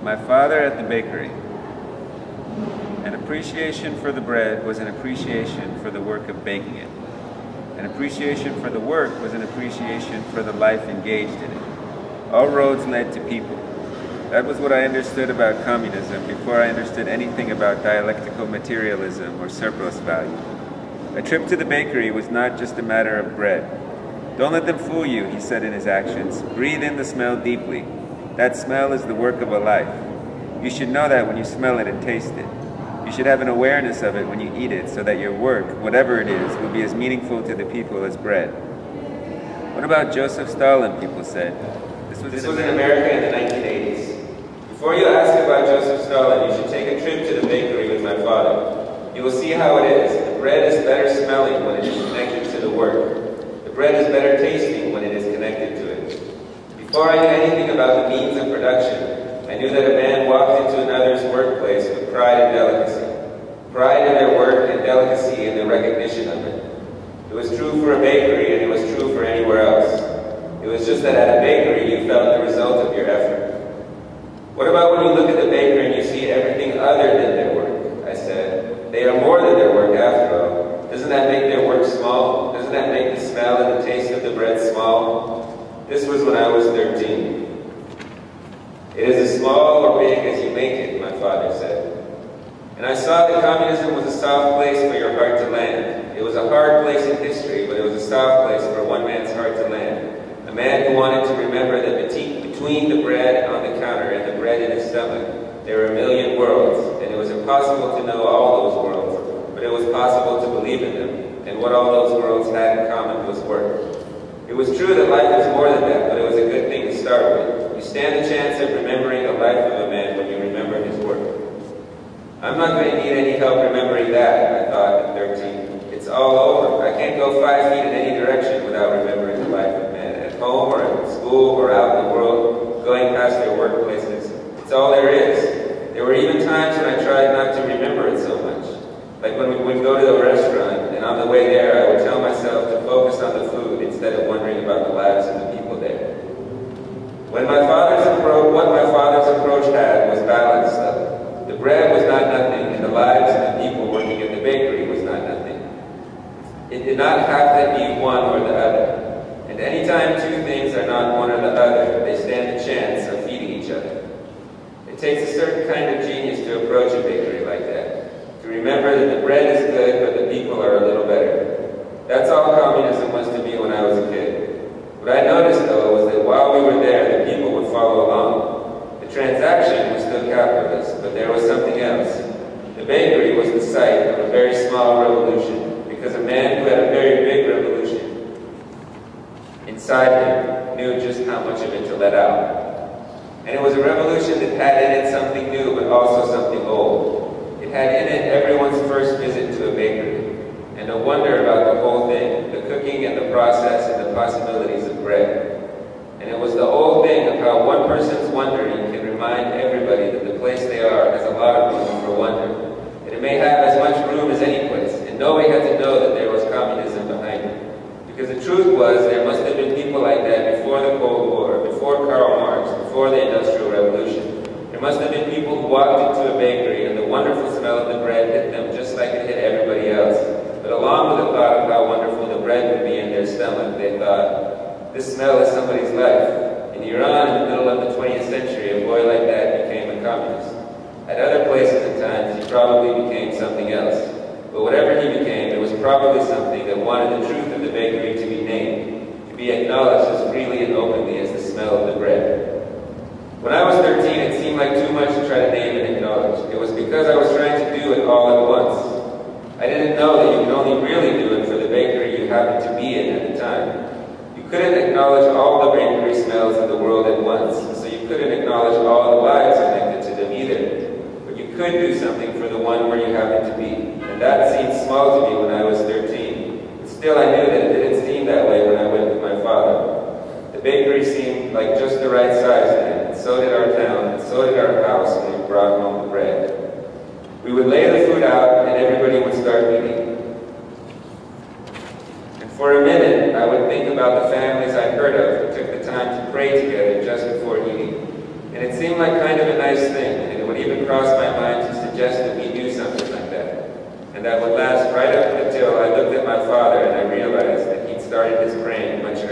My father at the bakery. An appreciation for the bread was an appreciation for the work of baking it. An appreciation for the work was an appreciation for the life engaged in it. All roads led to people. That was what I understood about communism before I understood anything about dialectical materialism or surplus value. A trip to the bakery was not just a matter of bread. Don't let them fool you, he said in his actions. Breathe in the smell deeply. That smell is the work of a life. You should know that when you smell it and taste it. You should have an awareness of it when you eat it so that your work, whatever it is, will be as meaningful to the people as bread. What about Joseph Stalin, people said? This was in America in the 1980s. Before you ask about Joseph Stalin, you should take a trip to the bakery with my father. You will see how it is. The bread is better smelling when it is connected to the work. The bread is better tasting when it is connected to it. Before I knew anything about the means of production, I knew that a man walked into another's workplace with pride and delicacy. Pride in their work and delicacy in the recognition of it. It was true for a bakery and it was true for anywhere else. It was just that at a bakery you felt the result of your effort. What about when you look at the baker and you see everything other than their work? I said. They are more than their work after all. Doesn't that make their work small? Doesn't that make the smell and the taste of the bread small? This was when I was 13. It is as small or big as you make it, my father said. And I saw that communism was a soft place for your heart to land. It was a hard place in history, but it was a soft place for one man's heart to land. A man who wanted to remember that between the bread on the counter and the bread in his stomach, there were a million worlds, and it was impossible to know all those worlds, but it was possible to believe in them, and what all those worlds had in common was work. It was true that life was more than that, but it was a good thing to start with. You stand a chance of remembering the life of a man when you remember his work. I'm not going to need any help remembering that, I thought at 13. It's all over. I can't go 5 feet in any direction without remembering the life of man. At home or at school or out in the world, going past their workplaces. It's all there is. There were even times when I tried not to remember it so much. Like when we would go to a restaurant, and on the way there I would tell myself to focus on the food instead of wondering about the lives of the people there. What my father's approach had was balance, though. The bread was not nothing, and the lives of the people working at the bakery was not nothing. It did not have to be one or the other. And anytime two things are not one or the other, they stand a chance of feeding each other. It takes a certain kind of genius to approach a bakery like that. To remember that the bread is good, but the people are a little better. That's all communism was to me when I was a kid. What I noticed, though, was that while we were there, the people would follow along. The transaction was still capitalist, but there was something else. The bakery was the site of a very small revolution, because a man who had a very big revolution inside him knew just how much of it to let out. And it was a revolution that had in it something new, but also something old. It had in it everyone's first visit to a bakery, and a wonder about the whole thing, the cooking and the process and the possibilities of bread. And it was the old thing of how one person's wondering can remind everybody that the place they are has a lot of room for wonder. And it may have as much room as any place, and nobody had to know that there was communism behind it. Because the truth was, there must have been people like that before the Cold War, before Karl Marx, before the Industrial Revolution. There must have been people who walked into a bakery and the wonderful smell of the bread hit them just like it hit everybody else. But along with the thought of how wonderful the bread would be in their stomach, they thought, this smell is somebody's life. In Iran, in the middle of the 20th century, a boy like that became a communist. At other places and times, he probably became something else. But whatever he became, it was probably something that wanted the truth of the bakery to be named, to be acknowledged as freely and openly as the smell of the bread. When I was 13, it seemed like too much to try to name and acknowledge. It was because I was trying to do it all at once. I didn't know that you could only really do it for the bakery you happened to be in at the time. You couldn't acknowledge all the bakery smells of the world at once, so you couldn't acknowledge all the lives connected to them either. But you could do something for the one where you happened to be. And that seemed small to me when I was 13. But still, I knew that it didn't seem that way when I went with my father. The bakery seemed like just the right size then, and so did our town, and so did our house when we brought home the bread. We would lay the food out, and everybody would start eating. And for a minute, I would think about the families I'd heard of who took the time to pray together just before eating. And it seemed like like kind of a nice thing, and it would even cross my mind to suggest that we do something like that. And that would last right up until I looked at my father and I realized that he'd started his praying much